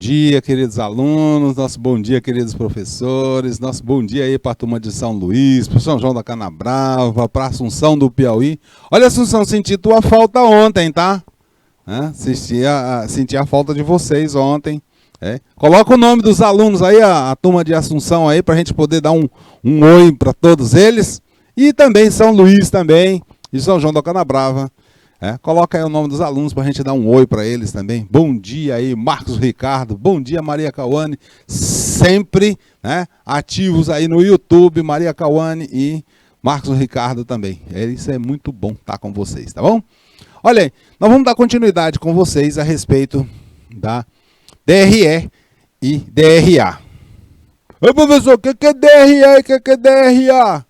Dia, queridos alunos, nosso bom dia, queridos professores, nosso bom dia aí para a turma de São Luís, para São João da Canabrava, para Assunção do Piauí. Olha, Assunção, senti tua falta ontem, tá? Senti a falta de vocês ontem. Coloca o nome dos alunos aí, a turma de Assunção aí, para a gente poder dar um oi para todos eles. E também São Luís também, e São João da Canabrava. Coloca aí o nome dos alunos para a gente dar um oi para eles também. Bom dia aí, Marcos Ricardo. Bom dia, Maria Cauane. Sempre ativos aí no YouTube, Maria Cauane e Marcos Ricardo também. Isso é muito bom estar com vocês, tá bom? Olha aí, nós vamos dar continuidade com vocês a respeito da DRE e DRA. Ô professor, o que é DRE e o que é DRA?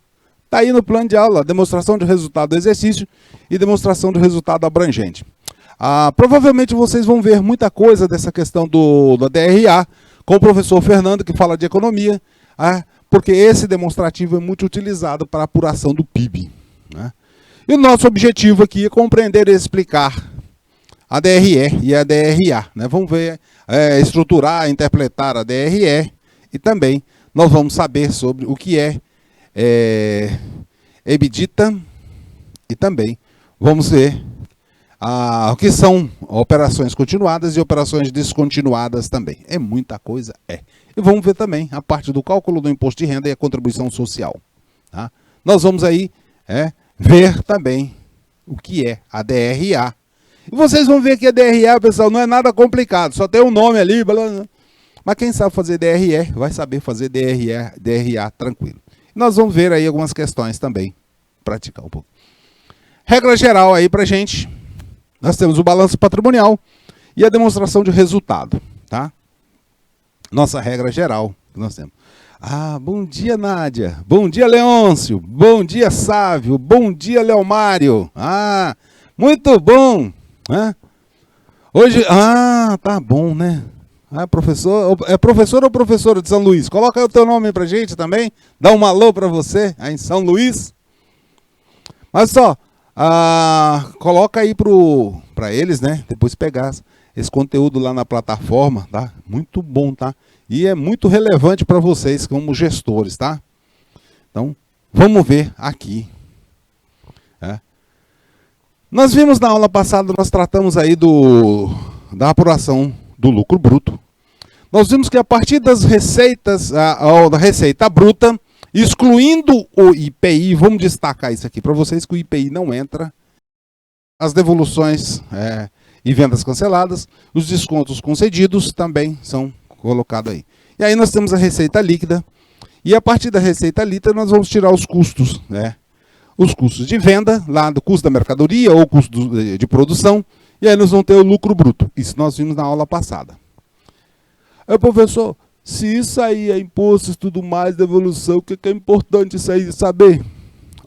Está aí no plano de aula, demonstração de resultado do exercício e demonstração de resultado abrangente. Provavelmente vocês vão ver muita coisa dessa questão da DRA com o professor Fernando, que fala de economia, porque esse demonstrativo é muito utilizado para a apuração do PIB. E o nosso objetivo aqui é compreender e explicar a DRE e a DRA. Vamos ver, estruturar, interpretar a DRE e também nós vamos saber sobre o que é EBITDA e também vamos ver o que são operações continuadas e operações descontinuadas também. É muita coisa, E vamos ver também a parte do cálculo do imposto de renda e a contribuição social. Tá? Nós vamos aí ver também o que é a DRA. E vocês vão ver que a DRA, pessoal, não é nada complicado, só tem um nome ali, mas quem sabe fazer DRE vai saber fazer DRA tranquilo. Nós vamos ver aí algumas questões também, praticar um pouco. Regra geral aí pra gente, nós temos o balanço patrimonial e a demonstração de resultado, tá? Nossa regra geral que nós temos. Bom dia, Nádia. Bom dia, Leôncio. Bom dia, Sávio. Bom dia, Leomário. Muito bom. Hoje, tá bom, né? Professor, é professor ou professora de São Luís? Coloca aí o teu nome pra gente também. Dá um alô para você aí em São Luís. Mas só, coloca aí para eles, depois pegar esse conteúdo lá na plataforma, tá? Muito bom, tá? E é muito relevante para vocês como gestores, tá? Então, vamos ver aqui. Nós vimos na aula passada, nós tratamos aí da apuração do lucro bruto. Nós vimos que a partir das receitas, da receita bruta, excluindo o IPI, vamos destacar isso aqui para vocês, que o IPI não entra, as devoluções e vendas canceladas, os descontos concedidos também são colocados aí. E aí nós temos a receita líquida, e a partir da receita líquida nós vamos tirar os custos, os custos de venda, lá do custo da mercadoria ou custo de produção, e aí nós vamos ter o lucro bruto. Isso nós vimos na aula passada. Professor, se isso aí é imposto e tudo mais, devolução, o que é importante isso aí saber?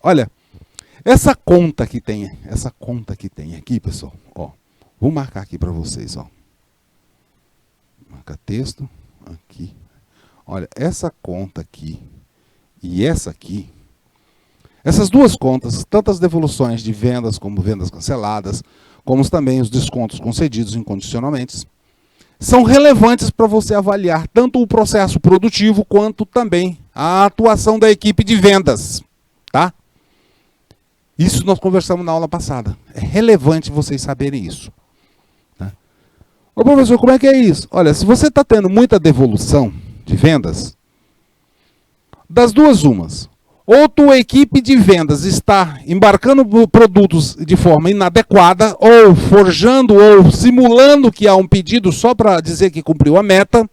Olha, essa conta que tem aqui, pessoal, vou marcar aqui para vocês, Marca texto, aqui. Olha, essa conta aqui e essa aqui, essas duas contas, tanto as devoluções de vendas como vendas canceladas, como também os descontos concedidos incondicionalmente, são relevantes para você avaliar tanto o processo produtivo quanto também a atuação da equipe de vendas, tá? Isso nós conversamos na aula passada. É relevante vocês saberem isso. Tá? Professor, como é que é isso? Olha, se você está tendo muita devolução de vendas, das duas umas, ou tua equipe de vendas está embarcando produtos de forma inadequada, ou forjando, ou simulando que há um pedido só para dizer que cumpriu a meta,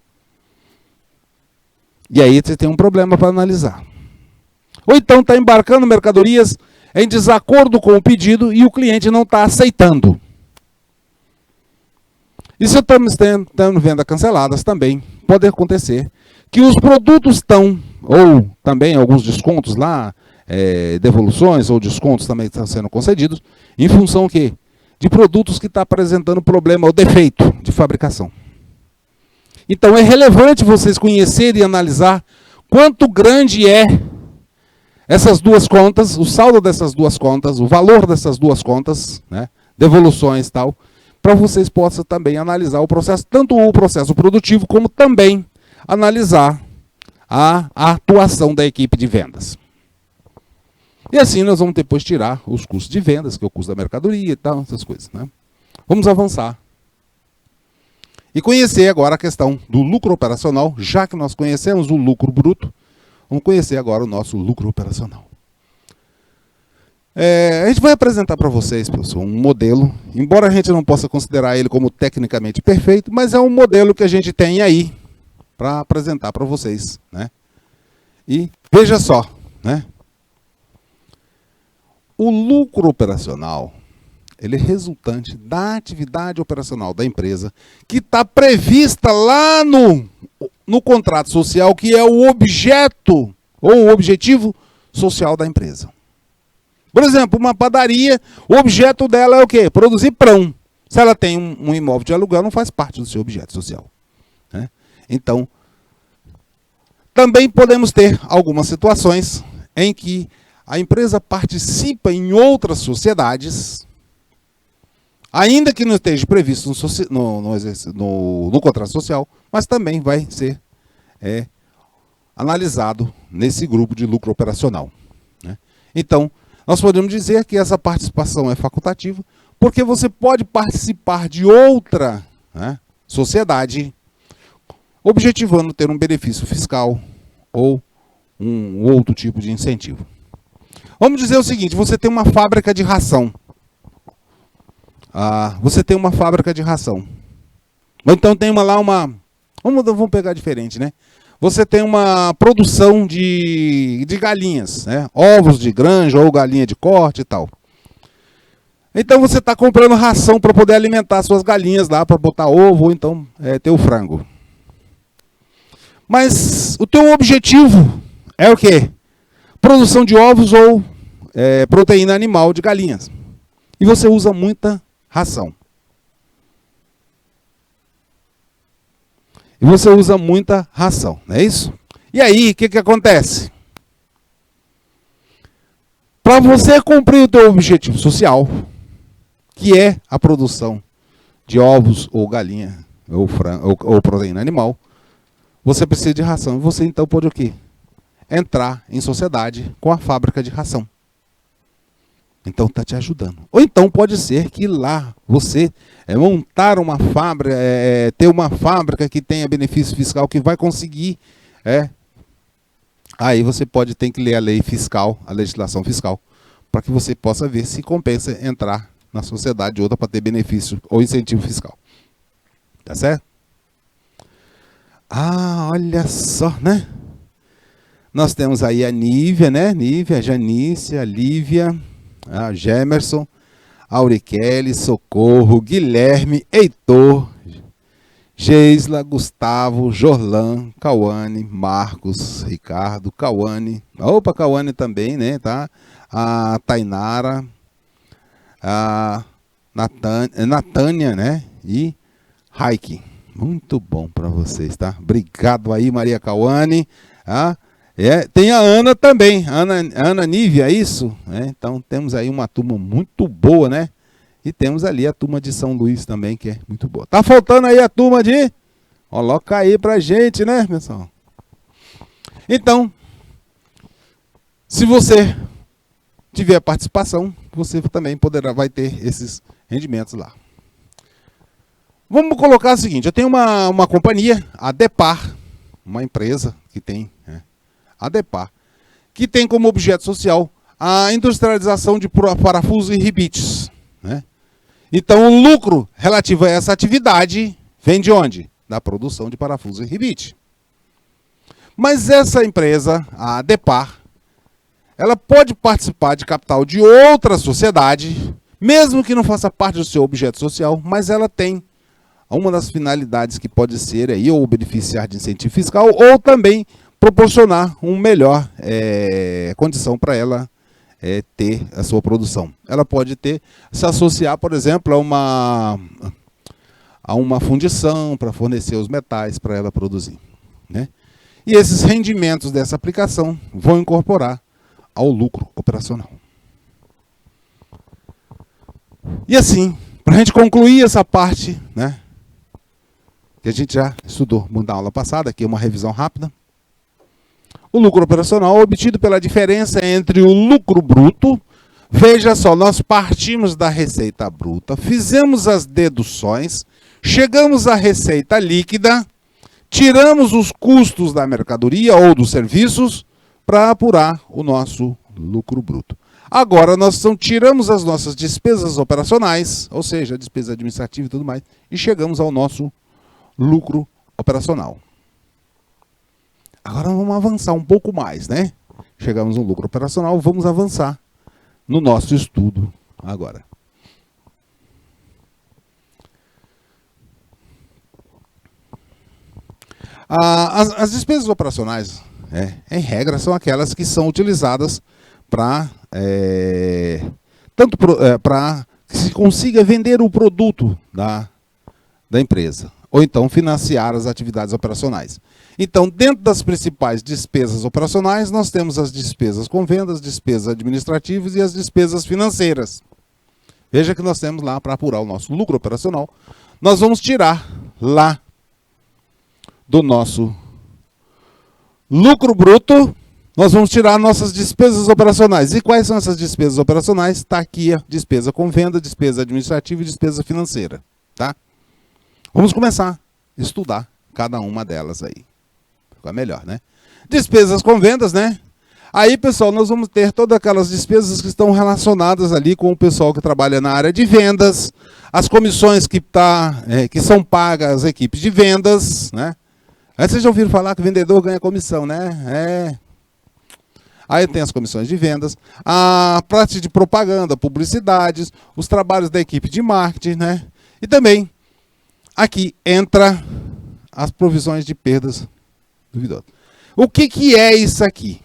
e aí você tem um problema para analisar. Ou então está embarcando mercadorias em desacordo com o pedido e o cliente não está aceitando. E se estamos tendo vendas canceladas também, pode acontecer que os produtos estão, ou também alguns descontos lá, devoluções ou descontos também estão sendo concedidos, em função de produtos que estão apresentando problema ou defeito de fabricação. Então é relevante vocês conhecerem e analisar quanto grande é essas duas contas, o saldo dessas duas contas, o valor dessas duas contas, devoluções e tal, para vocês possam também analisar o processo, tanto o processo produtivo, como também analisar a atuação da equipe de vendas. E assim nós vamos depois tirar os custos de vendas, que é o custo da mercadoria e tal, essas coisas, né? Vamos avançar. E conhecer agora a questão do lucro operacional, já que nós conhecemos o lucro bruto, vamos conhecer agora o nosso lucro operacional. A gente vai apresentar para vocês, pessoal, um modelo, embora a gente não possa considerar ele como tecnicamente perfeito, mas é um modelo que a gente tem aí para apresentar para vocês, né? E veja só, né? O lucro operacional, ele é resultante da atividade operacional da empresa que está prevista lá no contrato social, que é o objeto ou o objetivo social da empresa. Por exemplo, uma padaria, o objeto dela é o quê? Produzir pão. Se ela tem um imóvel de aluguel, não faz parte do seu objeto social, né? Então, também podemos ter algumas situações em que a empresa participa em outras sociedades, ainda que não esteja previsto no contrato social, mas também vai ser analisado nesse grupo de lucro operacional, né? Então, nós podemos dizer que essa participação é facultativa, porque você pode participar de outra, né, sociedade, objetivando ter um benefício fiscal ou um outro tipo de incentivo. Vamos dizer o seguinte, você tem uma fábrica de ração. Você tem uma fábrica de ração. Então tem vamos pegar diferente, né? Você tem uma produção de galinhas, né? Ovos de granja ou galinha de corte e tal. Então você está comprando ração para poder alimentar suas galinhas lá, para botar ovo ou então ter o frango. Mas o teu objetivo é o quê? Produção de ovos ou proteína animal de galinhas. E você usa muita ração. E você usa muita ração, não é isso? E aí, o que acontece? Para você cumprir o teu objetivo social, que é a produção de ovos ou galinha, ou proteína animal, você precisa de ração. E você então pode o quê? Entrar em sociedade com a fábrica de ração. Então está te ajudando. Ou então pode ser que lá você montar uma fábrica, ter uma fábrica que tenha benefício fiscal, que vai conseguir. Aí você ter que ler a lei fiscal, a legislação fiscal, para que você possa ver se compensa entrar na sociedade de outra para ter benefício ou incentivo fiscal. Tá certo? Olha só, né? Nós temos aí a Nívia, né? Nívia, a Janice, a Lívia, a Gemerson, a Auriquele, Socorro, Guilherme, Heitor, Geisla, Gustavo, Jorlan, Cauane, Marcos, Ricardo, Cauane. Opa, Cauane também, né? Tá? A Tainara, a Natânia, né? E Raik. Muito bom para vocês, tá? Obrigado aí, Maria Cauane. Tem a Ana também, Ana Nívia, é isso? Então temos aí uma turma muito boa, né? E temos ali a turma de São Luís também, que é muito boa. Tá faltando aí a turma de... Coloca aí pra gente, né, pessoal? Então, se você tiver participação, você também vai ter esses rendimentos lá. Vamos colocar o seguinte, eu tenho uma companhia, a Depar, uma empresa que tem... a Depar, que tem como objeto social a industrialização de parafusos e ribites, né? Então, o lucro relativo a essa atividade vem de onde? Da produção de parafusos e ribite. Mas essa empresa, a Depar, ela pode participar de capital de outra sociedade, mesmo que não faça parte do seu objeto social, mas ela tem uma das finalidades que pode ser aí, ou beneficiar de incentivo fiscal, ou também proporcionar uma melhor condição para ela ter a sua produção. Ela pode se associar, por exemplo, a uma fundição para fornecer os metais para ela produzir, né? E esses rendimentos dessa aplicação vão incorporar ao lucro operacional. E assim, Para a gente concluir essa parte, né, que a gente já estudou na aula passada, aqui uma revisão rápida. O lucro operacional obtido pela diferença entre o lucro bruto. Veja só, nós partimos da receita bruta, fizemos as deduções, chegamos à receita líquida, tiramos os custos da mercadoria ou dos serviços para apurar o nosso lucro bruto. Agora nós tiramos as nossas despesas operacionais, ou seja, despesa administrativa e tudo mais, e chegamos ao nosso lucro operacional. Agora vamos avançar um pouco mais, né? Chegamos no lucro operacional, vamos avançar no nosso estudo agora. As despesas operacionais, em regra, são aquelas que são utilizadas para para que se consiga vender o produto da empresa, ou então financiar as atividades operacionais. Então, dentro das principais despesas operacionais, nós temos as despesas com vendas, despesas administrativas e as despesas financeiras. Veja que nós temos lá, para apurar o nosso lucro operacional, nós vamos tirar lá do nosso lucro bruto, nós vamos tirar nossas despesas operacionais. E quais são essas despesas operacionais? Está aqui a despesa com venda, despesa administrativa e despesa financeira. Tá? Vamos começar a estudar cada uma delas aí. Fica melhor, né? Despesas com vendas, né? Aí, pessoal, nós vamos ter todas aquelas despesas que estão relacionadas ali com o pessoal que trabalha na área de vendas, as comissões que são pagas às equipes de vendas, né? Aí vocês já ouviram falar que o vendedor ganha comissão, né? Aí tem as comissões de vendas, a parte de propaganda, publicidades, os trabalhos da equipe de marketing, né? E também aqui entra as provisões de perdas duvidosas. O que é isso aqui?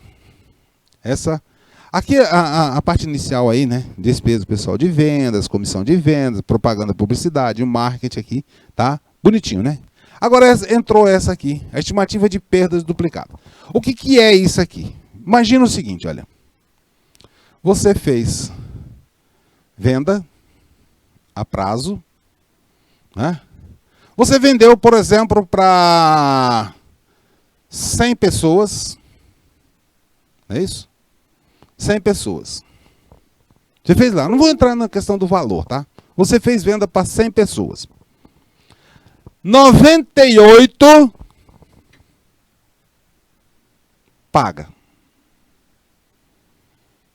Aqui a parte inicial aí, né? Despesa pessoal de vendas, comissão de vendas, propaganda, publicidade, o marketing aqui, tá? Bonitinho, né? Agora entrou essa aqui, a estimativa de perdas duplicadas. O que é isso aqui? Imagina o seguinte, olha. Você fez venda a prazo, né? Você vendeu, por exemplo, para 100 pessoas, não é isso? 100 pessoas. Você fez lá, não vou entrar na questão do valor, tá? Você fez venda para 100 pessoas. 98 paga.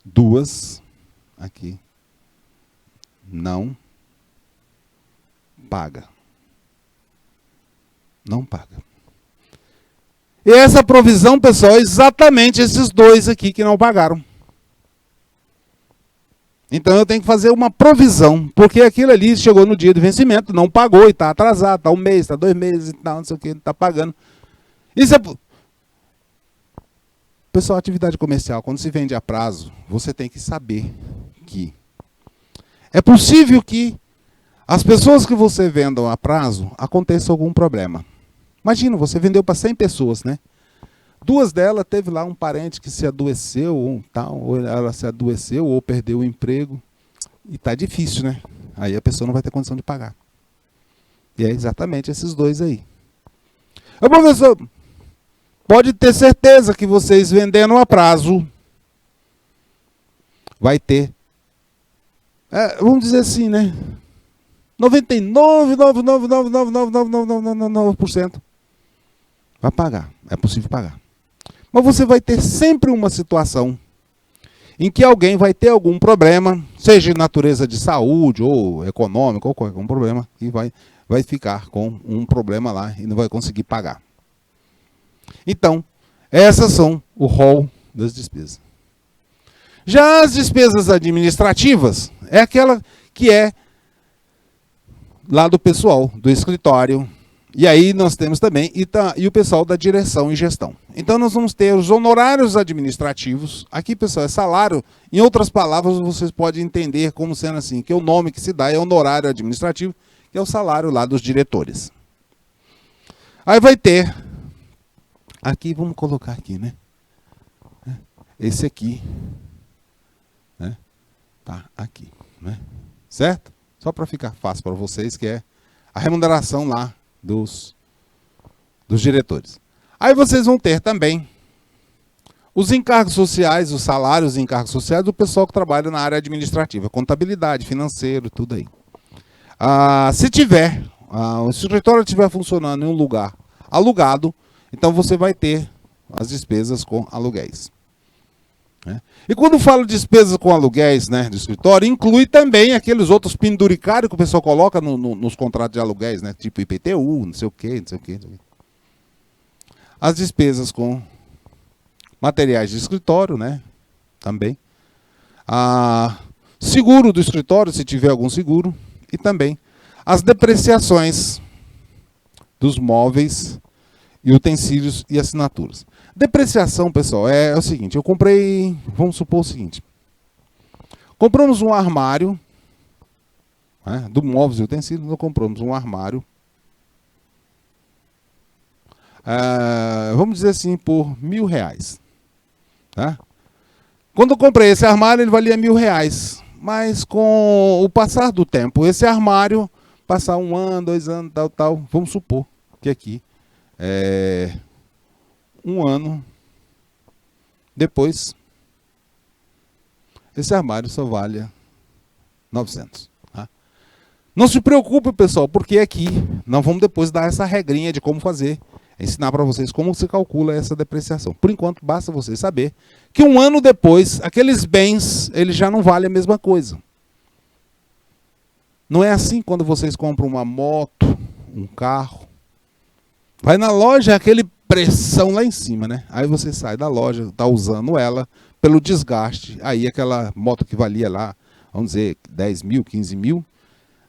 2 aqui não paga. Não paga. E essa provisão, pessoal, é exatamente esses dois aqui que não pagaram. Então eu tenho que fazer uma provisão, porque aquilo ali chegou no dia de vencimento, não pagou e está atrasado, está 1 mês, está 2 meses e tal, não sei o que, não está pagando. Isso é... Pessoal, atividade comercial, quando se vende a prazo, você tem que saber que é possível que as pessoas que você vendam a prazo aconteça algum problema. Imagina, você vendeu para 100 pessoas, né? 2 delas teve lá um parente que se adoeceu, ou ela se adoeceu, ou perdeu o emprego. E está difícil, né? Aí a pessoa não vai ter condição de pagar. E é exatamente esses 2 aí. Ô, professor, pode ter certeza que vocês vendendo a prazo, vai ter, vamos dizer assim, né? 99,9999999% vai pagar. É possível pagar. Mas você vai ter sempre uma situação em que alguém vai ter algum problema, seja de natureza de saúde ou econômico, ou qualquer problema, e vai ficar com um problema lá e não vai conseguir pagar. Então, essas são o rol das despesas. Já as despesas administrativas é aquela que é lá do pessoal, do escritório. E aí nós temos também e o pessoal da direção e gestão. Então nós vamos ter os honorários administrativos. Aqui, pessoal, é salário. Em outras palavras, vocês podem entender como sendo assim, que o nome que se dá é honorário administrativo, que é o salário lá dos diretores. Aí vai ter, aqui, vamos colocar aqui, né? Esse aqui, né? Tá aqui, né? Certo? Só para ficar fácil para vocês, que é a remuneração lá dos diretores. Aí vocês vão ter também os encargos sociais, os salários e encargos sociais do pessoal que trabalha na área administrativa, contabilidade, financeiro, tudo aí. Se o escritório estiver funcionando em um lugar alugado, então você vai ter as despesas com aluguéis. Né? E quando falo despesas com aluguéis, né, do escritório, inclui também aqueles outros penduricários que o pessoal coloca nos contratos de aluguéis, né, tipo IPTU, não sei o quê, não sei o quê. As despesas com materiais de escritório, né, também. Seguro do escritório, se tiver algum seguro. E também as depreciações dos móveis e utensílios e assinaturas. Depreciação, pessoal, é o seguinte, eu comprei, vamos supor o seguinte, compramos um armário, né, do móveis e utensílios, nós compramos um armário, vamos dizer assim, por R$1.000. Tá? Quando eu comprei esse armário, ele valia R$1.000, mas com o passar do tempo, esse armário, passar 1 ano, 2 anos, tal, vamos supor que aqui, 1 ano depois, esse armário só vale R$900. Tá? Não se preocupe, pessoal, porque aqui nós vamos depois dar essa regrinha de como fazer, ensinar para vocês como se calcula essa depreciação. Por enquanto, basta vocês saber que 1 ano depois, aqueles bens, eles já não valem a mesma coisa. Não é assim quando vocês compram uma moto, um carro. Vai na loja, aquele pressão lá em cima, né? Aí você sai da loja, está usando ela pelo desgaste. Aí aquela moto que valia lá, vamos dizer, 10 mil, 15 mil,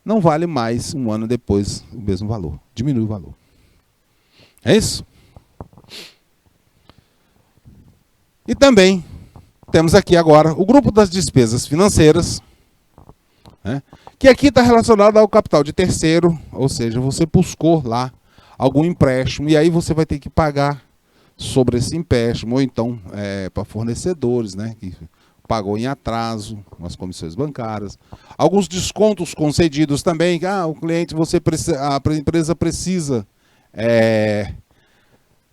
não vale mais 1 ano depois o mesmo valor. Diminui o valor. É isso? E também temos aqui agora o grupo das despesas financeiras, né, que aqui está relacionado ao capital de terceiro, ou seja, você buscou lá algum empréstimo e aí você vai ter que pagar sobre esse empréstimo, ou então para fornecedores, né, que pagou em atraso, as comissões bancárias, alguns descontos concedidos também, o cliente, a empresa precisa,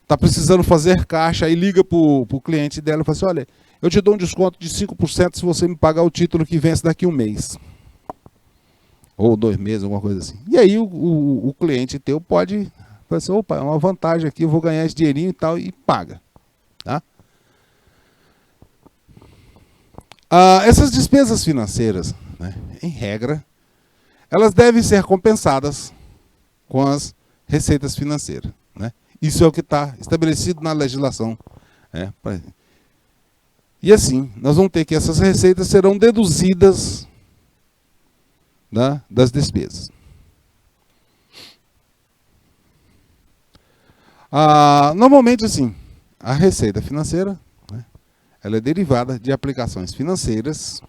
está precisando fazer caixa, aí liga para o cliente dela e fala assim, olha, eu te dou um desconto de 5% se você me pagar o título que vence daqui 1 mês. Ou 2 meses, alguma coisa assim. E aí o cliente teu pode falar assim, opa, é uma vantagem aqui, eu vou ganhar esse dinheirinho e tal, e paga. Tá? Essas despesas financeiras, né, em regra, elas devem ser compensadas com as receitas financeiras. Né? Isso é o que está estabelecido na legislação. E assim, nós vamos ter que essas receitas serão deduzidas, né, das despesas. Normalmente, assim, a receita financeira, né, ela é derivada de aplicações financeiras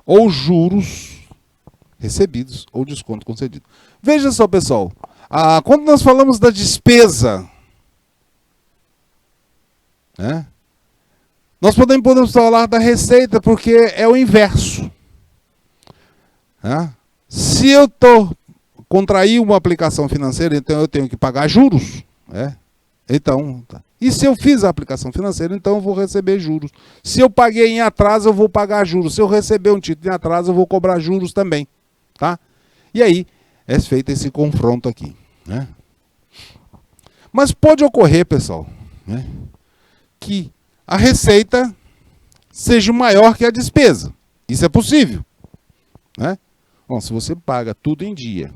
ou juros recebidos ou desconto concedido. Veja só, pessoal, quando nós falamos da despesa, né, nós podemos falar da receita porque é o inverso. Né? Se eu contrair uma aplicação financeira, então eu tenho que pagar juros. Então, e se eu fiz a aplicação financeira, então eu vou receber juros. Se eu paguei em atraso, eu vou pagar juros. Se eu receber um título em atraso, eu vou cobrar juros também. Tá? E aí é feito esse confronto aqui. Né? Mas pode ocorrer, pessoal, né, que a receita seja maior que a despesa. Isso é possível. Né? Bom, se você paga tudo em dia,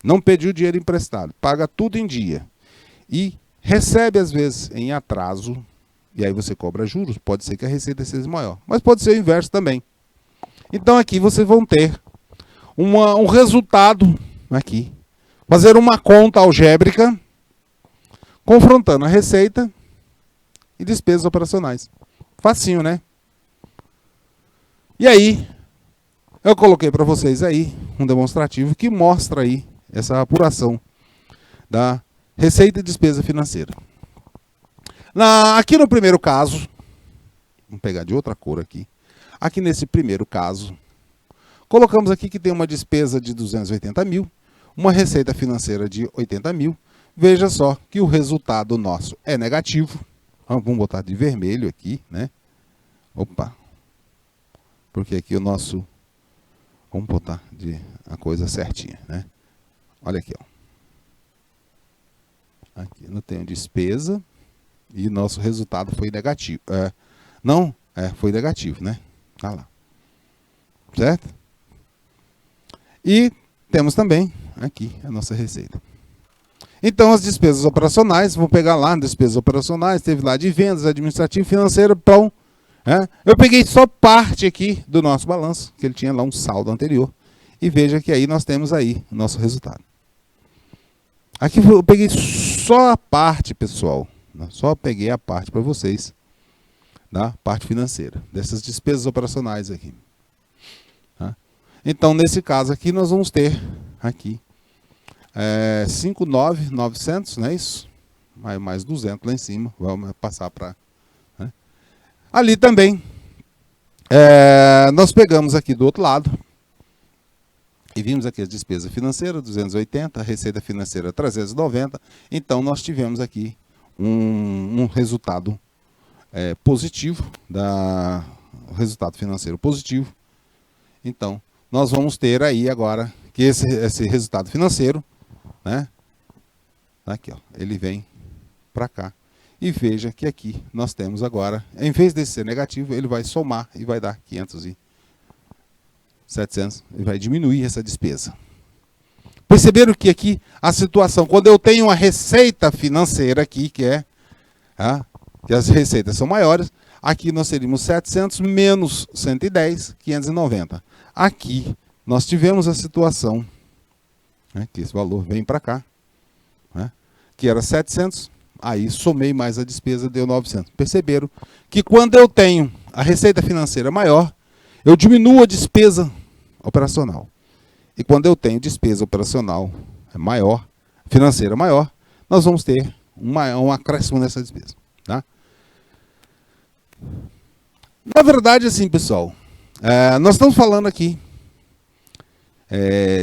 não pediu dinheiro emprestado, paga tudo em dia e recebe às vezes em atraso, e aí você cobra juros, pode ser que a receita seja maior. Mas pode ser o inverso também. Então aqui vocês vão ter um resultado, aqui, fazer uma conta algébrica, confrontando a receita e despesas operacionais. Facinho, né? E aí, eu coloquei para vocês aí um demonstrativo que mostra aí essa apuração da receita e despesa financeira. Aqui no primeiro caso, vamos pegar de outra cor aqui. Aqui nesse primeiro caso, Colocamos aqui que tem uma despesa de 280 mil, uma receita financeira de 80 mil. Veja só que o resultado nosso é negativo. Vamos botar de vermelho aqui, né? Opa! Porque aqui o nosso... Vamos botar a coisa certinha, né? Olha aqui, ó. Aqui não tenho despesa e nosso resultado foi negativo. Foi negativo, né? Tá lá. Certo? E temos também aqui a nossa receita. Então, as despesas operacionais, vou pegar lá, despesas operacionais, teve lá de vendas, administrativo, financeiro, pão. Eu peguei só parte aqui do nosso balanço, que ele tinha lá um saldo anterior. E veja que aí nós temos aí o nosso resultado. Aqui eu peguei só a parte, pessoal. Só peguei a parte para vocês, da parte financeira, dessas despesas operacionais aqui. Então, nesse caso aqui, nós vamos ter aqui 5.900, não é isso? Mais 200 lá em cima, vamos passar para... Ali também, nós pegamos aqui do outro lado, e vimos aqui as despesas financeiras, 280, a receita financeira, 390. Então, nós tivemos aqui um resultado positivo, resultado financeiro positivo. Então, nós vamos ter aí agora que esse resultado financeiro, né? Aqui, ó, ele vem para cá. E veja que aqui nós temos agora, em vez de ser negativo, ele vai somar e vai dar 500 e 700, e vai diminuir essa despesa. Perceberam que aqui a situação, quando eu tenho uma receita financeira aqui, que as receitas são maiores, aqui nós teríamos 700 menos 110, 590. Aqui nós tivemos a situação, que esse valor vem para cá, que era 700, aí somei mais a despesa, deu 900. Perceberam que quando eu tenho a receita financeira maior, eu diminuo a despesa operacional. E quando eu tenho despesa operacional maior, financeira maior, nós vamos ter um acréscimo nessa despesa. Tá? Na verdade, assim, pessoal, nós estamos falando aqui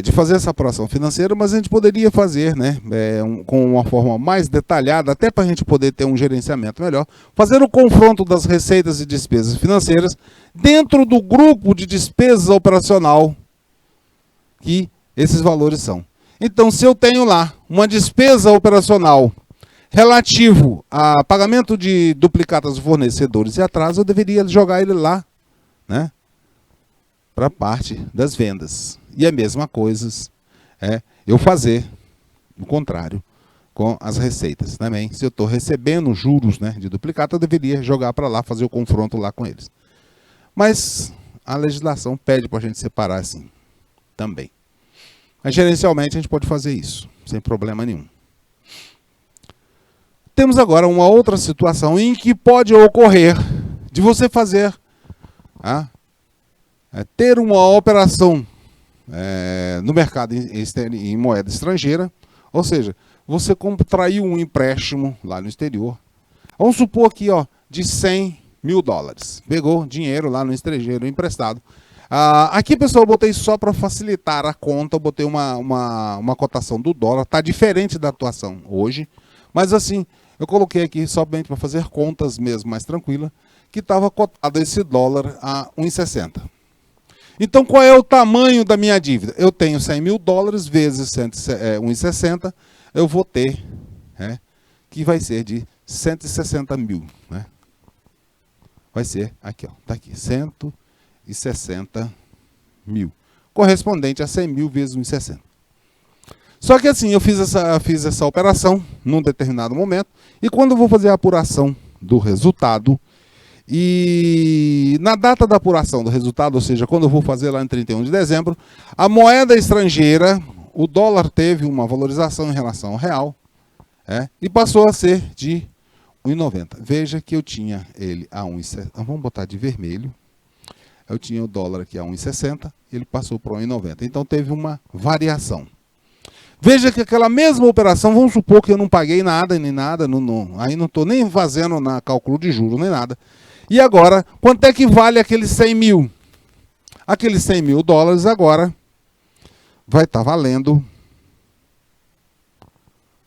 de fazer essa apuração financeira, mas a gente poderia fazer, né, com uma forma mais detalhada, até para a gente poder ter um gerenciamento melhor, fazer o confronto das receitas e despesas financeiras dentro do grupo de despesas operacional que esses valores são. Então, se eu tenho lá uma despesa operacional relativo a pagamento de duplicatas de fornecedores e atraso, eu deveria jogar ele lá, né, para a parte das vendas. E a mesma coisa eu fazer o contrário com as receitas também. Se eu estou recebendo juros, né, de duplicata, eu deveria jogar para lá, fazer o confronto lá com eles. Mas a legislação pede para a gente separar assim também. Mas gerencialmente a gente pode fazer isso, sem problema nenhum. Temos agora uma outra situação em que pode ocorrer de você fazer, ter uma operação no mercado em moeda estrangeira, ou seja, você contraiu um empréstimo lá no exterior. Vamos supor aqui, ó, de 100 mil dólares. Pegou dinheiro lá no estrangeiro emprestado. Aqui, pessoal, eu botei só para facilitar a conta, eu botei uma cotação do dólar, está diferente da atuação hoje, mas assim, eu coloquei aqui somente para fazer contas mesmo, mais tranquila, que estava cotado esse dólar a 1,60. Então, qual é o tamanho da minha dívida? Eu tenho 100 mil dólares vezes 1,60, eu vou ter, que vai ser de 160 mil. Né? Vai ser, aqui, ó, tá aqui, 160 mil, correspondente a 100 mil vezes 1,60. Só que assim, eu fiz essa operação num determinado momento, e quando eu vou fazer a apuração do resultado, e na data da apuração do resultado, ou seja, quando eu vou fazer lá em 31 de dezembro, a moeda estrangeira, o dólar teve uma valorização em relação ao real, e passou a ser de 1,90. Veja que eu tinha ele a 1,60. Vamos botar de vermelho. Eu tinha o dólar aqui a 1,60, ele passou para 1,90. Então teve uma variação. Veja que aquela mesma operação, vamos supor que eu não paguei nada, nem nada, aí não estou nem fazendo na cálculo de juros, nem nada. E agora, quanto é que vale aqueles 100 mil? Aqueles 100 mil dólares agora vai estar valendo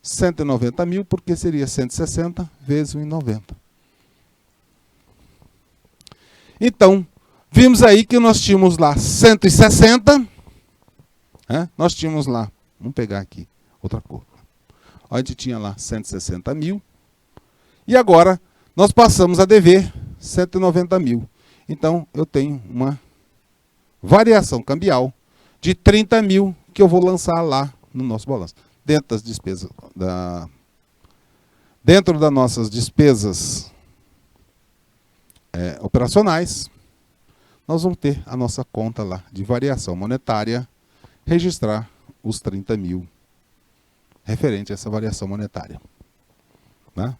190 mil, porque seria 160 vezes 1,90. Então, vimos aí que nós tínhamos lá 160, nós tínhamos lá, vamos pegar aqui outra cor. A gente tinha lá 160 mil, e agora nós passamos a dever 190 mil. Então, eu tenho uma variação cambial de 30 mil que eu vou lançar lá no nosso balanço. Dentro das despesas, dentro das nossas despesas operacionais, nós vamos ter a nossa conta lá de variação monetária, registrar os 30 mil referente a essa variação monetária. Né?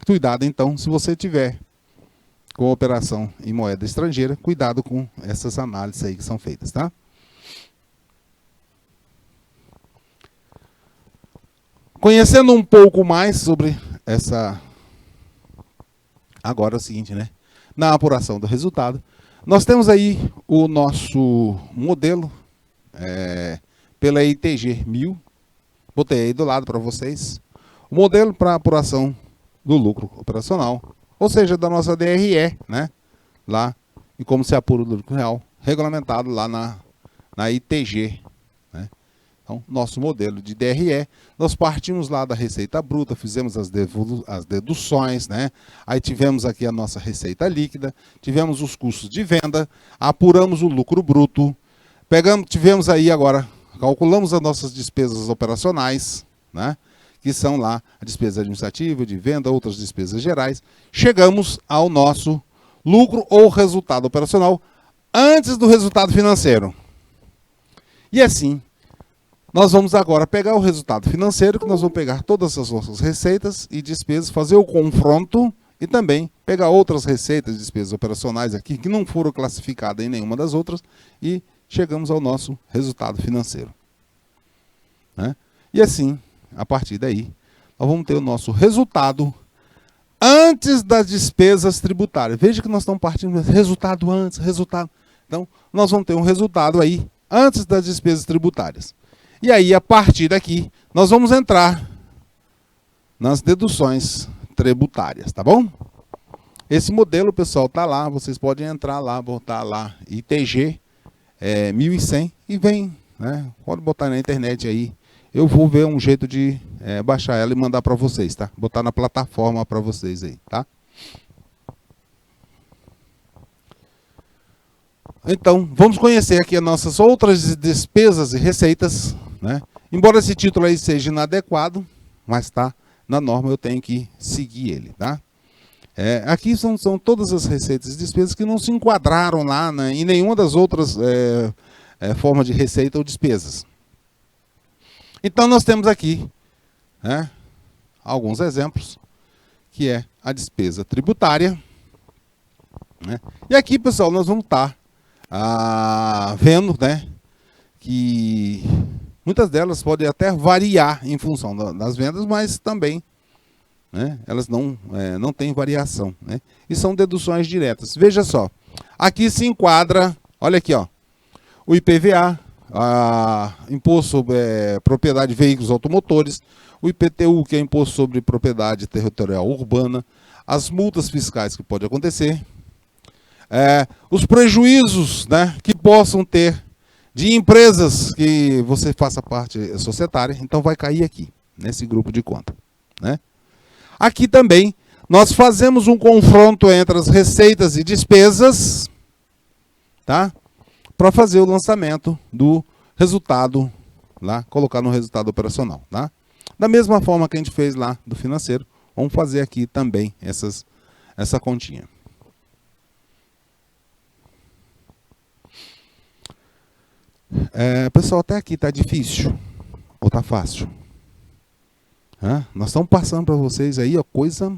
Cuidado, então, se você tiver com operação em moeda estrangeira, cuidado com essas análises aí que são feitas, tá? Conhecendo um pouco mais sobre essa... Agora é o seguinte, né? Na apuração do resultado, nós temos aí o nosso modelo pela ITG 1000. Botei aí do lado para vocês. O modelo para apuração do lucro operacional, ou seja, da nossa DRE, né? Lá, e como se apura o lucro real, regulamentado lá na ITG. Né? Então, nosso modelo de DRE, nós partimos lá da receita bruta, fizemos as deduções, né? Aí tivemos aqui a nossa receita líquida, tivemos os custos de venda, apuramos o lucro bruto, tivemos aí agora, calculamos as nossas despesas operacionais, né? Que são lá a despesa administrativa, de venda, outras despesas gerais. Chegamos ao nosso lucro ou resultado operacional antes do resultado financeiro. E assim, nós vamos agora pegar o resultado financeiro, que nós vamos pegar todas as nossas receitas e despesas, fazer o confronto e também pegar outras receitas e despesas operacionais aqui que não foram classificadas em nenhuma das outras e chegamos ao nosso resultado financeiro. Né? E assim, a partir daí, nós vamos ter o nosso resultado antes das despesas tributárias. Veja que nós estamos partindo do resultado antes, resultado. Então, nós vamos ter um resultado aí antes das despesas tributárias. E aí, a partir daqui, nós vamos entrar nas deduções tributárias, tá bom? Esse modelo, pessoal, está lá. Vocês podem entrar lá, botar lá ITG 1100 e vem, né? Pode botar na internet aí. Eu vou ver um jeito de baixar ela e mandar para vocês, tá? Botar na plataforma para vocês aí, tá? Então, vamos conhecer aqui as nossas outras despesas e receitas, né? Embora esse título aí seja inadequado, mas tá na norma, eu tenho que seguir ele, tá? Aqui são todas as receitas e despesas que não se enquadraram lá em nenhuma das outras formas de receita ou despesas. Então, nós temos aqui, né, alguns exemplos, que é a despesa tributária. Né? E aqui, pessoal, nós vamos estar vendo, né, que muitas delas podem até variar em função das vendas, mas também, né, elas não têm variação. Né? E são deduções diretas. Veja só, aqui se enquadra, olha aqui, ó, o IPVA, imposto sobre propriedade de veículos automotores, o IPTU, que é imposto sobre propriedade territorial urbana, as multas fiscais que podem acontecer, os prejuízos, né, que possam ter de empresas que você faça parte societária, então vai cair aqui, nesse grupo de conta. Né? Aqui também nós fazemos um confronto entre as receitas e despesas, tá? Para fazer o lançamento do resultado, lá, colocar no resultado operacional. Tá? Da mesma forma que a gente fez lá do financeiro, vamos fazer aqui também essa continha. Pessoal, até aqui está difícil ou está fácil? Nós estamos passando para vocês aí a coisa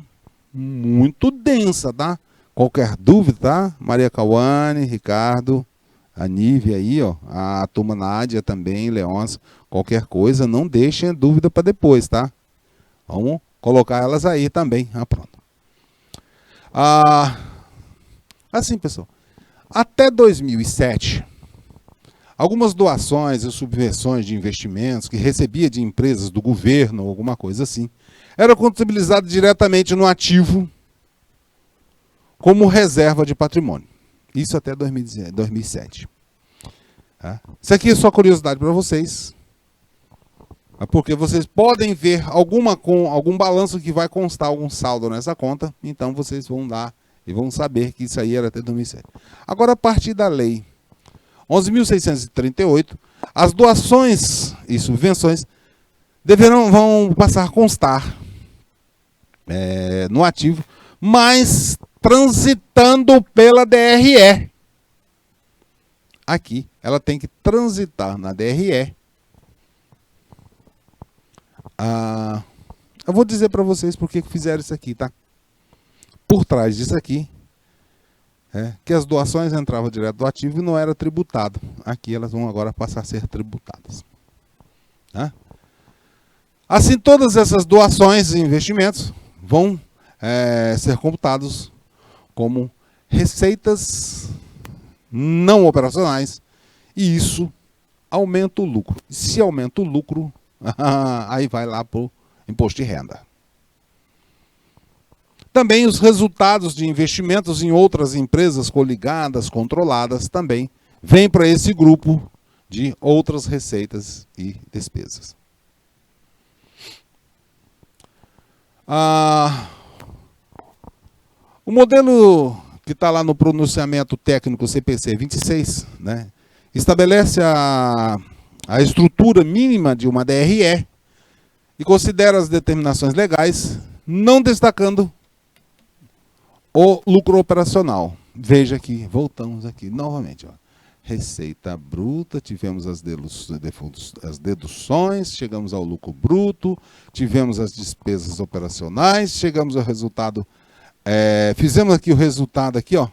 muito densa, tá? Qualquer dúvida, tá? Maria Cauane, Ricardo, a Nívia aí, ó, a turma Nádia também, Leôncio, qualquer coisa, não deixem dúvida para depois, tá? Vamos colocar elas aí também. Pronto. Assim, pessoal, Até 2007, algumas doações e subvenções de investimentos que recebia de empresas do governo ou alguma coisa assim, eram contabilizadas diretamente no ativo como reserva de patrimônio. Isso até 2007. Tá? Isso aqui é só curiosidade para vocês, porque vocês podem ver algum balanço que vai constar algum saldo nessa conta, então vocês vão dar e vão saber que isso aí era até 2007. Agora, a partir da lei 11.638, as doações e subvenções vão passar a constar no ativo, mas transitando pela DRE. Aqui, ela tem que transitar na DRE. Eu vou dizer para vocês por que fizeram isso aqui, tá? Por trás disso aqui, que as doações entravam direto do ativo e não era tributado. Aqui elas vão agora passar a ser tributadas. Tá? Assim, todas essas doações e investimentos vão ser computados como receitas não operacionais, e isso aumenta o lucro. E se aumenta o lucro, aí vai lá para o imposto de renda. Também os resultados de investimentos em outras empresas coligadas, controladas, também vêm para esse grupo de outras receitas e despesas. O modelo que está lá no pronunciamento técnico CPC 26, né, estabelece a estrutura mínima de uma DRE e considera as determinações legais, não destacando o lucro operacional. Veja aqui, voltamos aqui novamente. Ó. Receita bruta, tivemos as deduções, chegamos ao lucro bruto, tivemos as despesas operacionais, chegamos ao resultado. Fizemos aqui o resultado aqui, ó,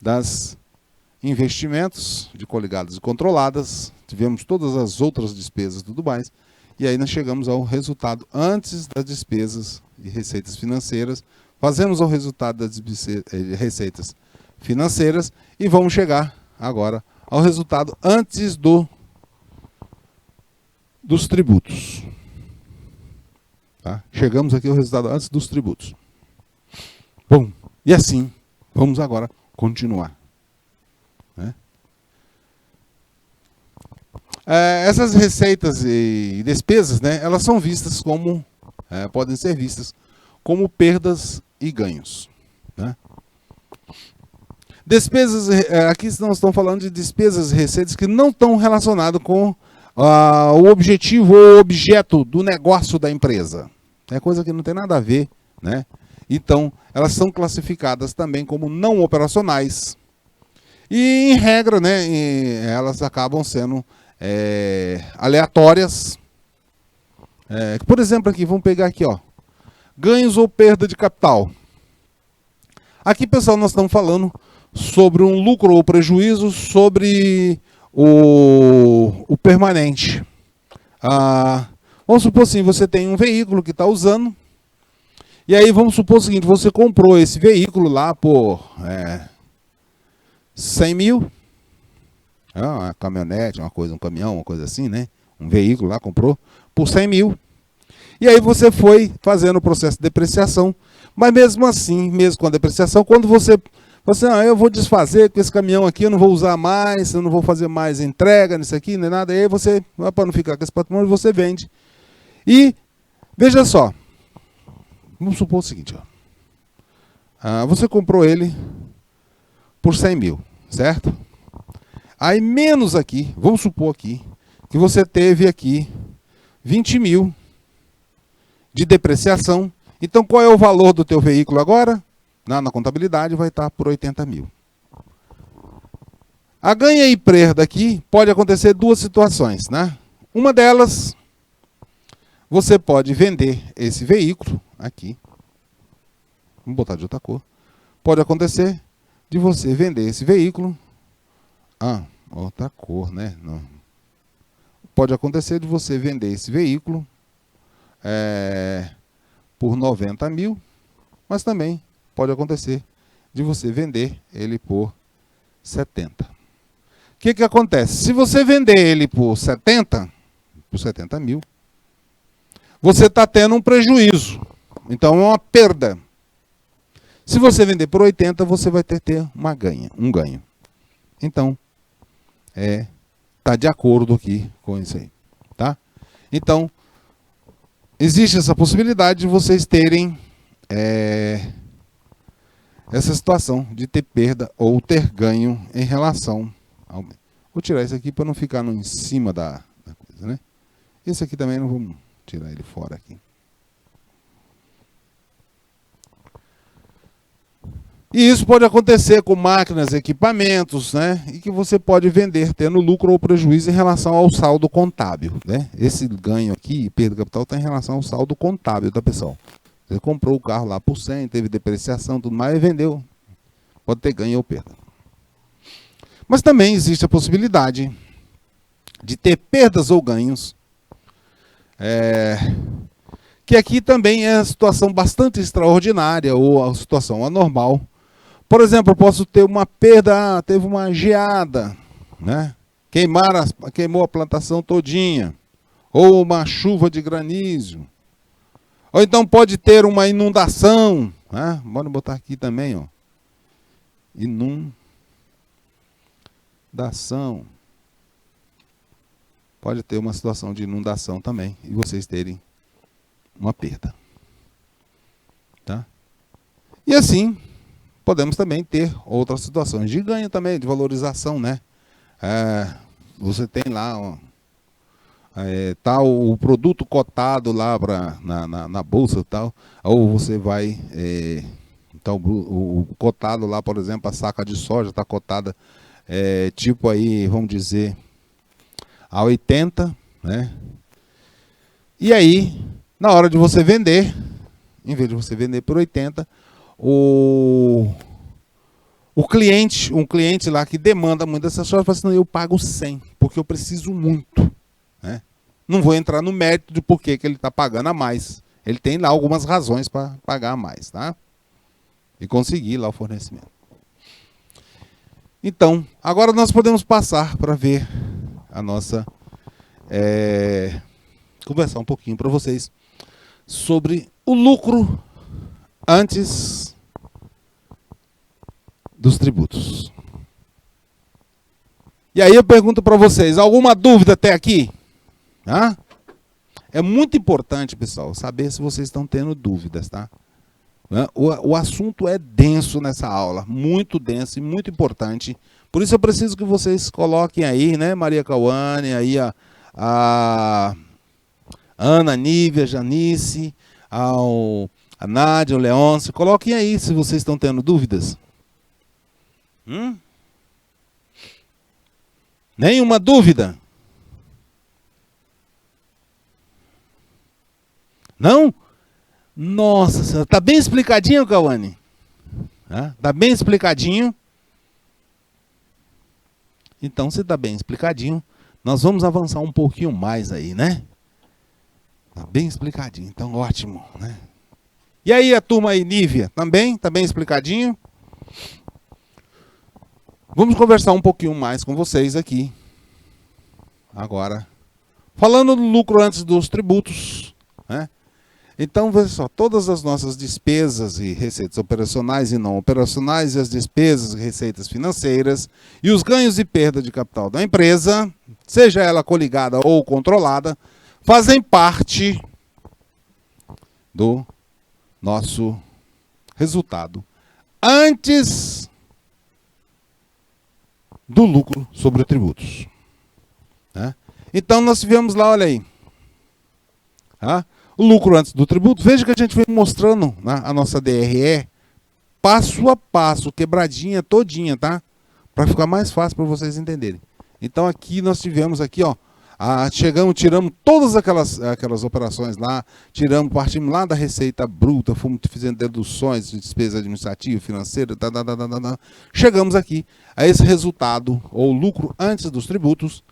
das investimentos de coligadas e controladas, tivemos todas as outras despesas e tudo mais, e aí nós chegamos ao resultado antes das despesas e receitas financeiras, fazemos o resultado das receitas financeiras e vamos chegar agora ao resultado antes dos tributos. Tá? Chegamos aqui ao resultado antes dos tributos. Bom, e assim, vamos agora continuar. Né? Essas receitas e despesas, né, elas são vistas como, podem ser vistas como perdas e ganhos. Né? Despesas, aqui nós estamos falando de despesas e receitas que não estão relacionadas com o objetivo ou objeto do negócio da empresa. É coisa que não tem nada a ver, né? Então, elas são classificadas também como não operacionais. E, em regra, né, elas acabam sendo aleatórias. Por exemplo, aqui, vamos pegar aqui, ó, ganhos ou perda de capital. Aqui, pessoal, nós estamos falando sobre um lucro ou prejuízo sobre o permanente. Vamos supor assim, você tem um veículo que está usando, e aí vamos supor o seguinte, você comprou esse veículo lá por 100 mil, uma caminhonete, um caminhão, uma coisa assim, né? Um veículo lá, comprou por 100 mil. E aí você foi fazendo o processo de depreciação, mas mesmo assim, mesmo com a depreciação, quando você eu vou desfazer com esse caminhão aqui, eu não vou usar mais, eu não vou fazer mais entrega nisso aqui, nem nada, e aí você, para não ficar com esse patrimônio, você vende. E, veja só, vamos supor o seguinte, ó. Você comprou ele por 100 mil, certo? Aí menos aqui, vamos supor aqui, que você teve aqui 20 mil de depreciação. Então qual é o valor do teu veículo agora? Na contabilidade vai estar por 80 mil. A ganha e perda aqui pode acontecer duas situações, né? Uma delas, você pode vender esse veículo aqui. Vamos botar de outra cor. Pode acontecer de você vender esse veículo. Outra cor, né? Não. Pode acontecer de você vender esse veículo por 90 mil, mas também pode acontecer de você vender ele por 70. O que acontece? Se você vender ele por 70 mil, você está tendo um prejuízo. Então é uma perda. Se você vender por 80, você vai ter um ganho. Então, está de acordo aqui com isso aí. Tá? Então, existe essa possibilidade de vocês terem essa situação de ter perda ou ter ganho em relação ao... Vou tirar isso aqui para não ficar em cima da coisa, né? Esse aqui também não vamos tirar ele fora aqui. E isso pode acontecer com máquinas, equipamentos, né? E que você pode vender tendo lucro ou prejuízo em relação ao saldo contábil, né? Esse ganho aqui, perda de capital, está em relação ao saldo contábil, tá, pessoal? Você comprou o carro lá por 100, teve depreciação, tudo mais, e vendeu. Pode ter ganho ou perda. Mas também existe a possibilidade de ter perdas ou ganhos, que aqui também é a situação bastante extraordinária ou a situação anormal. Por exemplo, eu posso ter uma perda, teve uma geada, né? Queimou a plantação todinha, ou uma chuva de granizo, ou então pode ter uma inundação, né? Bora botar aqui também, ó. Inundação. Pode ter uma situação de inundação também, e vocês terem uma perda. Tá? E assim, podemos também ter outras situações de ganho também, de valorização, né? Você tem lá tá o produto cotado lá na bolsa e tal, ou você vai... então, o cotado lá, por exemplo, a saca de soja está cotada, tipo aí, vamos dizer, a 80, né? E aí, na hora de você vender, em vez de você vender por 80, um cliente lá que demanda muito dessa soja, fala assim, não, eu pago 100, porque eu preciso muito, né? Não vou entrar no mérito de por que ele está pagando a mais. Ele tem lá algumas razões para pagar a mais, tá? E conseguir lá o fornecimento. Então, agora nós podemos passar para ver a nossa... conversar um pouquinho para vocês sobre o lucro antes dos tributos. E aí eu pergunto para vocês, alguma dúvida até aqui? É muito importante, pessoal, saber se vocês estão tendo dúvidas, tá? O assunto é denso nessa aula, muito denso e muito importante. Por isso eu preciso que vocês coloquem aí, né, Maria Cauane, aí a Ana, Nívia, Janice, a Nádia, o Leôncio, coloquem aí se vocês estão tendo dúvidas. Nenhuma dúvida? Não? Nossa Senhora, tá bem explicadinho, Cauane? Tá bem explicadinho? Então, se tá bem explicadinho, nós vamos avançar um pouquinho mais aí, né? Tá bem explicadinho, então ótimo, né? E aí a turma aí, Nívia, também? Tá bem explicadinho? Vamos conversar um pouquinho mais com vocês aqui. Agora, falando do lucro antes dos tributos, né? Então, veja só, todas as nossas despesas e receitas operacionais e não operacionais, e as despesas e receitas financeiras, e os ganhos e perda de capital da empresa, seja ela coligada ou controlada, fazem parte do nosso resultado antes do lucro sobre tributos. Né? Então, nós tivemos lá, olha aí, o lucro antes do tributo. Veja que a gente vem mostrando, né, a nossa DRE passo a passo, quebradinha todinha, tá? Para ficar mais fácil para vocês entenderem. Então aqui nós tivemos aqui, ó, tiramos todas aquelas operações lá, partimos lá da receita bruta, fomos fazendo deduções de despesa administrativa, financeira, chegamos aqui a esse resultado, ou lucro antes dos tributos,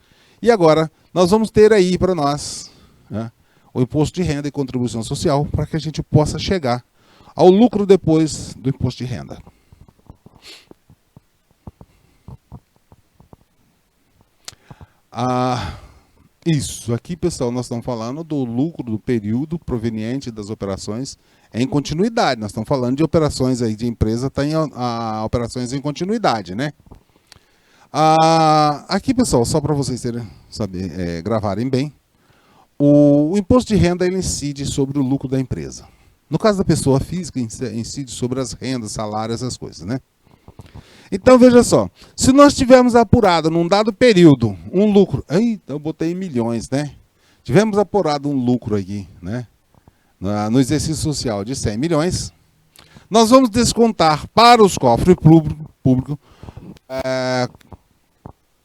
e agora nós vamos ter aí para nós, né, o imposto de renda e contribuição social, para que a gente possa chegar ao lucro depois do imposto de renda. Isso, aqui, pessoal, nós estamos falando do lucro do período proveniente das operações em continuidade. Nós estamos falando de operações aí de empresa, tem operações em continuidade, né? Aqui, pessoal, só para vocês gravarem bem, o imposto de renda ele incide sobre o lucro da empresa. No caso da pessoa física, incide sobre as rendas, salários, essas coisas, né? Então, veja só, se nós tivermos apurado num dado período um lucro, eu botei em milhões, né? Tivemos apurado um lucro aqui, né? No exercício social de 100 milhões, nós vamos descontar para os cofres públicos,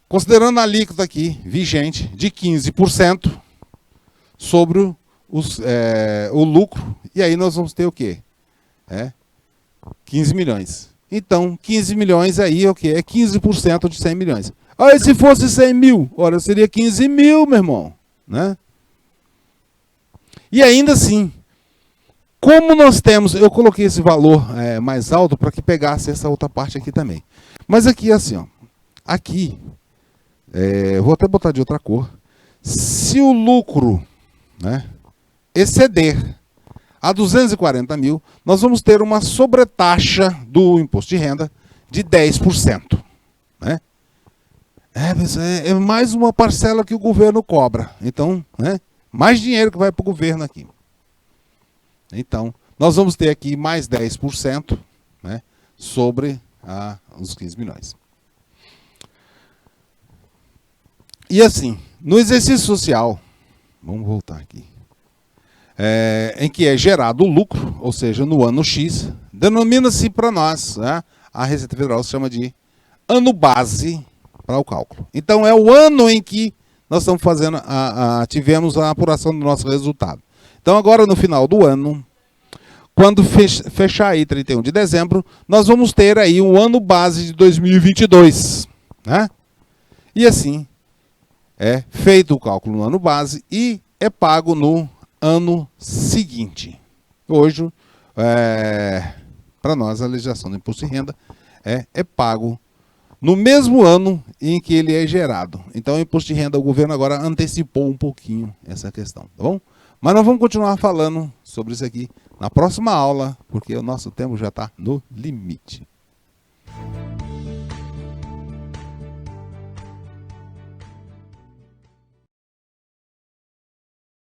considerando a alíquota aqui vigente de 15% sobre o lucro, e aí nós vamos ter o quê? 15 milhões. Então, 15 milhões aí, o quê? É 15% de 100 milhões. Aí, se fosse 100 mil, olha, seria 15 mil, meu irmão. Né? E ainda assim, como nós temos... Eu coloquei esse valor mais alto para que pegasse essa outra parte aqui também. Mas aqui, assim, ó. Aqui, vou até botar de outra cor. Se o lucro, né, exceder a 240 mil, nós vamos ter uma sobretaxa do imposto de renda de 10%. Né? É mais uma parcela que o governo cobra. Então, né, mais dinheiro que vai para o governo aqui. Então, nós vamos ter aqui mais 10%, né, sobre os 15 milhões. E assim, no exercício social, vamos voltar aqui, em que é gerado o lucro, ou seja, no ano X, denomina-se para nós, né, a Receita Federal se chama de ano base para o cálculo. Então é o ano em que nós estamos fazendo, tivemos a apuração do nosso resultado. Então agora no final do ano, quando fechar aí 31 de dezembro, nós vamos ter aí um ano base de 2022. Né? E assim, é feito o cálculo no ano base e é pago no ano seguinte. Hoje, para nós, a legislação do imposto de renda é pago no mesmo ano em que ele é gerado. Então, o imposto de renda, o governo agora antecipou um pouquinho essa questão, tá bom? Mas nós vamos continuar falando sobre isso aqui na próxima aula, porque o nosso tempo já está no limite.